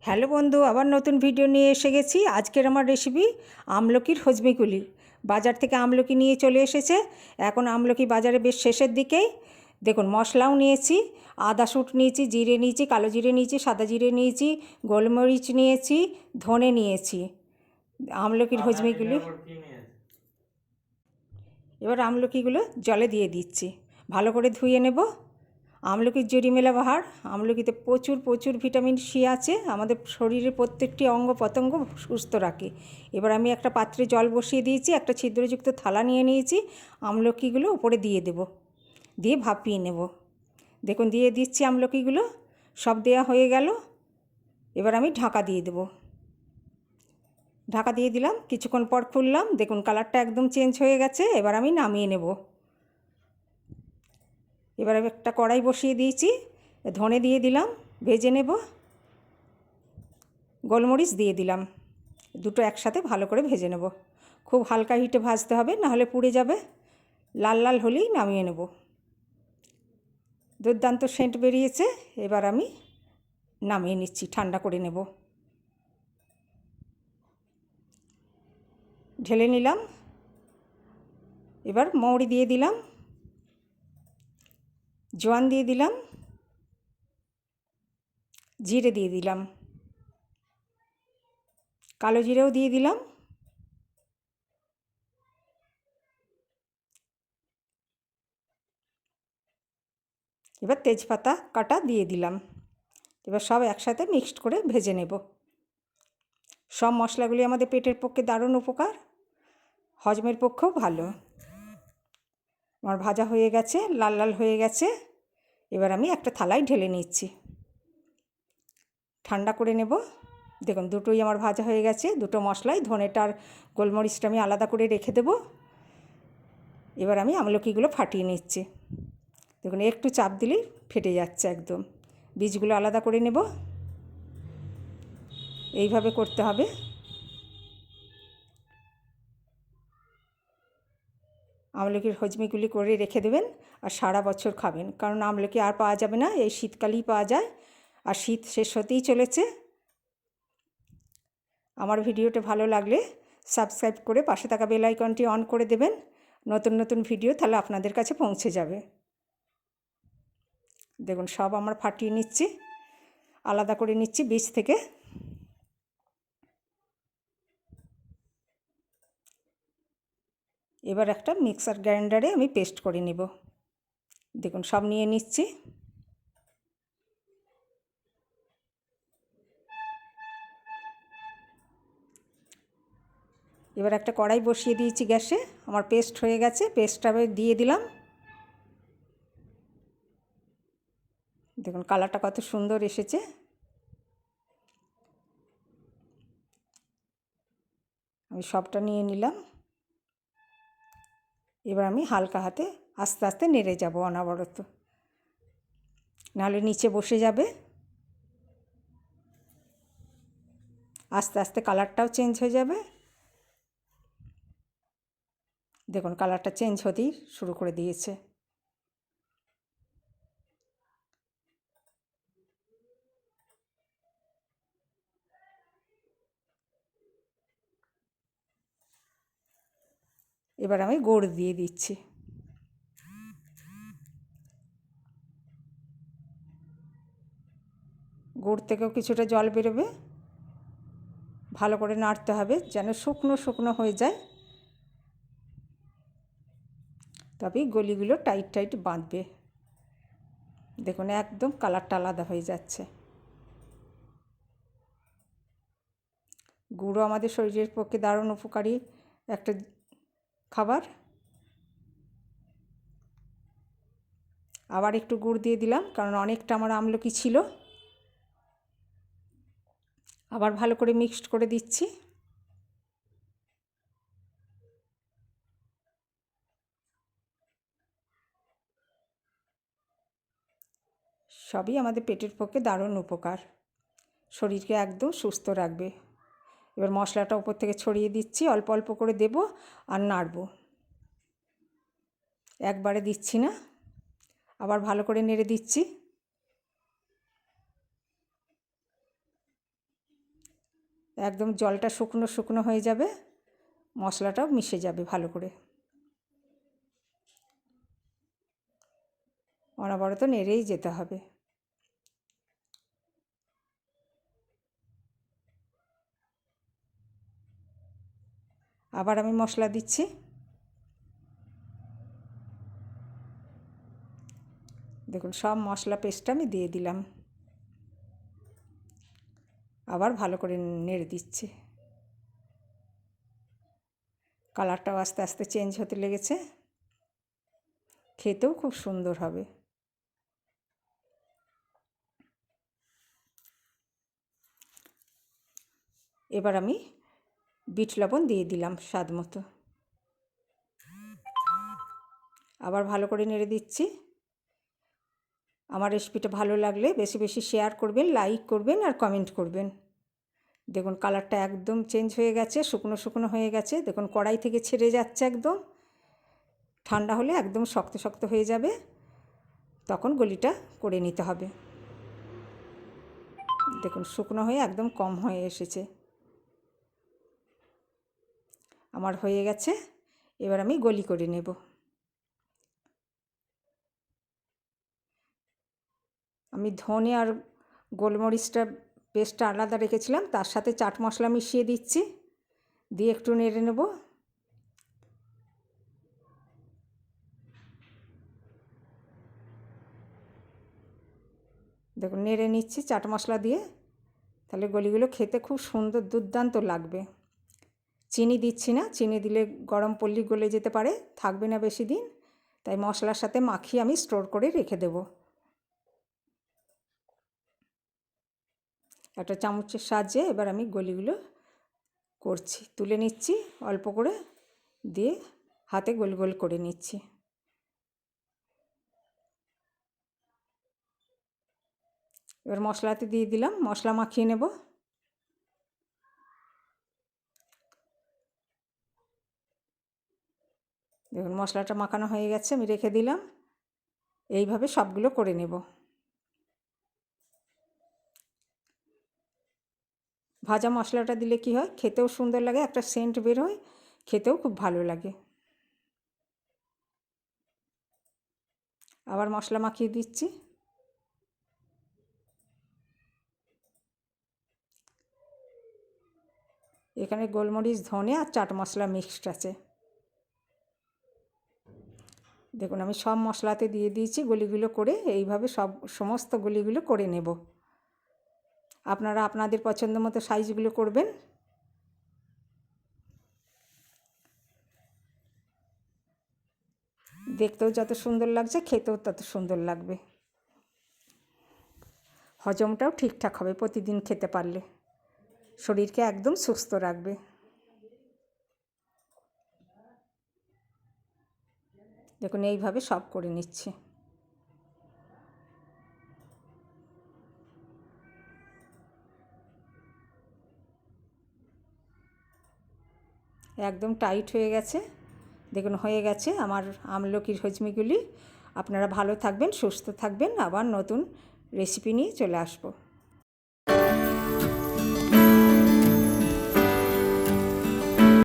Hello বন্ধু, আবার নতুন ভিডিও নিয়ে এসে গেছি। আজকের আমার রেসিপি আমলকির হজমিকুলি। বাজার থেকে আমলকি নিয়ে চলে এসেছে। এখন আমলকি বাজারে বেশ শেষের দিকেই। দেখুন, মশলাও নিয়েছি, আদা শুট নিয়েছি, জিরে নিয়েছি, কালো জিরে নিয়েছি, সাদা জিরে নিয়েছি, গোলমরিচ নিয়েছি, ধনে নিয়েছি। আমলকির হজমিকুলি। এবার আমলকিগুলো জলে দিয়ে দিচ্ছি, ভালো করে ধুয়ে নেব। আমলকির জরিমেলা বাহার। আমলকিতে প্রচুর প্রচুর ভিটামিন সি আছে, আমাদের শরীরের প্রত্যেকটি অঙ্গ প্রত্যঙ্গ সুস্থ রাখে। এবার আমি একটা পাত্রে জল বসিয়ে দিয়েছি, একটা ছিদ্রযুক্ত থালা নিয়ে নিয়েছি। আমলকিগুলো উপরে দিয়ে দেব, দিয়ে ভাপিয়ে নেব। দেখুন, দিয়ে দিচ্ছি আমলকিগুলো, সব দেয়া হয়ে গেল। এবার আমি ঢাকা দিয়ে দেব। ঢাকা দিয়ে দিলাম, কিছুক্ষণ পর খুললাম, দেখুন কালারটা একদম চেঞ্জ হয়ে গেছে। এবার আমি নামিয়ে নেব। এবার একটা কড়াই বসিয়ে দিয়েছি, ধনে দিয়ে দিলাম, ভেজে নেব। গোলমরিচ দিয়ে দিলাম, দুটো একসাথে ভালো করে ভেজে নেব। খুব হালকা হিটে ভাজতে হবে, নাহলে পুড়ে যাবে। লাল লাল হলেই নামিয়ে নেব। দুর্দান্ত সেন্ট বেরিয়েছে। এবার আমি নামিয়ে নিচ্ছি, ঠান্ডা করে নেব। ঢেলে নিলাম। এবার মৌরি দিয়ে দিলাম, জোয়ান দিয়ে দিলাম, জিরে দিয়ে দিলাম, কালো জিরেও দিয়ে দিলাম। এবার তেজপাতা কাটা দিয়ে দিলাম। এবার সব একসাথে মিক্সড করে ভেজে নেব। সব মশলাগুলি আমাদের পেটের পক্ষে দারুণ উপকার, হজমের পক্ষেও ভালো। আমার ভাজা হয়ে গেছে, লাল লাল হয়ে গেছে। এবার আমি একটা থালায় ঢেলে নিচ্ছি, ঠান্ডা করে নেব। দেখুন, দুটোই আমার ভাজা হয়ে গেছে। দুটো মশলাই, ধনেটা আর গোলমরিচটা আমি আলাদা করে রেখে দেব। এবার আমি আমলকিগুলো ফাটিয়ে নিচ্ছি। দেখুন, একটু চাপ দিলেই ফেটে যাচ্ছে একদম। বীজগুলো আলাদা করে নেব। এইভাবে করতে হবে। আমলকির হজমিগুলি করে রেখে দেবেন, আর সারা বছর খাবেন। কারণ আমলকি আর পাওয়া যাবে না, এই শীতকালেই পাওয়া যায়, আর শীত শেষ হতেই চলেছে। আমার ভিডিওটা ভালো লাগলে সাবস্ক্রাইব করে পাশে থাকা বেল আইকনটি অন করে দেবেন। নতুন নতুন ভিডিও তাহলে আপনাদের কাছে পৌঁছে যাবে। দেখুন, সব আমরা ফাটিয়ে নিচ্ছি, আলাদা করে নিচ্ছি বীজ থেকে। এবার একটা মিক্সার গ্রাইন্ডারে আমি পেস্ট করে নেব। দেখুন, সব নিয়ে নিচ্ছি। এবার একটা কড়াই বসিয়ে দিয়েছি গ্যাসে, আমার পেস্ট হয়ে গেছে। পেস্টটা দিয়ে দিলাম। দেখুন, কালারটা কত সুন্দর এসেছে। আমি সবটা নিয়ে নিলাম। এবার আমি হালকা হাতে আস্তে আস্তে নেড়ে যাব অনবরত, নাহলে নিচে বসে যাবে। আস্তে আস্তে কালারটাও চেঞ্জ হয়ে যাবে। দেখুন, কালারটা চেঞ্জ হতেই শুরু করে দিয়েছে। এবার আমি গুড় দিয়ে দিচ্ছি। গুড় থেকেও কিছুটা জল বেরোবে। ভালো করে নাড়তে হবে যেন শুকনো শুকনো হয়ে যায়, তবেই গলিগুলো টাইট টাইট বাঁধবে। দেখুন, একদম কালারটা আলাদা হয়ে যাচ্ছে। গুড়ও আমাদের শরীরের পক্ষে দারুণ উপকারী একটা খাবার। আবার একটু গুড় দিয়ে দিলাম, কারণ অনেকটা আমার আমলকি ছিল। আবার ভালো করে মিক্সড করে দিচ্ছি। সবই আমাদের পেটের পক্ষে দারুণ উপকার, শরীরকে একদম সুস্থ রাখবে। এবার মশলাটা উপর থেকে ছড়িয়ে দিচ্ছি, অল্প অল্প করে দেব আর নাড়ব, একবারে দিচ্ছি না। আবার ভালো করে নেড়ে দিচ্ছি। একদম জলটা শুকনো শুকনো হয়ে যাবে, মশলাটাও মিশে যাবে ভালো করে। অনবরত নেড়েই যেতে হবে। আবার আমি মশলা দিচ্ছি। দেখুন সব মশলা পেস্টটা আমি দিয়ে দিলাম। আবার ভালো করে নেড়ে দিচ্ছি। কালারটাও আস্তে আস্তে চেঞ্জ হতে লেগেছে, খেতেও খুব সুন্দর হবে। এবার আমি বিট লবণ দিয়ে দিলাম স্বাদ মতো। আবার ভালো করে নেড়ে দিচ্ছি। আমার রেসিপিটা ভালো লাগলে বেশি বেশি শেয়ার করবেন, লাইক করবেন আর কমেন্ট করবেন। দেখুন কালারটা একদম চেঞ্জ হয়ে গেছে, শুকনো শুকনো হয়ে গেছে। দেখুন কড়াই থেকে ছেড়ে যাচ্ছে একদম। ঠান্ডা হলে একদম শক্ত শক্ত হয়ে যাবে, তখন গলিটা করে নিতে হবে। দেখুন শুকনো হয়ে একদম কম হয়ে এসেছে। আমার হয়ে গেছে, এবার আমি গলি করে নেব। আমি ধনে আর গোলমরিচটা পেস্টটা আলাদা রেখেছিলাম, তার সাথে চাট মশলা মিশিয়ে দিচ্ছি, দিয়ে একটু নেড়ে নেব। দেখুন নেড়ে নিচ্ছি চাট মশলা দিয়ে, তাহলে গলিগুলো খেতে খুব সুন্দর দুর্দান্ত লাগবে। চিনি দিচ্ছি না, চিনি দিলে গরম পড়লে গলে যেতে পারে, থাকবে না বেশি দিন, তাই মশলার সাথে মাখিয়ে আমি স্টোর করে রেখে দেব। একটা চামচের সাহায্যে এবার আমি গলিগুলো করছি, তুলে নিচ্ছি অল্প করে, দিয়ে হাতে গোল গোল করে নিচ্ছি। এবার মশলাতে দিয়ে দিলাম, মশলা মাখিয়ে নেব। দেখুন মশলাটা মাখানো হয়ে গেছে, আমি রেখে দিলাম। এইভাবে সবগুলো করে নেব। ভাজা মশলাটা দিলে কি হয়, খেতেও সুন্দর লাগে, একটা সেন্ট বের হয়, খেতেও খুব ভালো লাগে। আবার মশলা মাখিয়ে দিচ্ছি। এখানে গোলমরিচ, ধনে আর চাট মশলা মিক্সড আছে। দেখুন আমি সব মশলাতে দিয়ে দিয়েছি গলিগুলো করে, এইভাবে সমস্ত গলিগুলো করে নেব। আপনারা আপনাদের পছন্দ মতো সাইজগুলো করবেন। দেখতেও যত সুন্দর লাগছে, খেতেও তত সুন্দর লাগবে। হজমটাও ঠিকঠাক হবে প্রতিদিন খেতে পারলে, শরীরকে একদম সুস্থ রাখবে। দেখুন এইভাবে সব করে নিচ্ছি। একদম টাইট হয়ে গেছে। দেখুন হয়ে গেছে আমার আমলকির হজমিগুলি। আপনারা ভালো থাকবেন, সুস্থ থাকবেন, আবার নতুন রেসিপি নিয়ে চলে আসবো।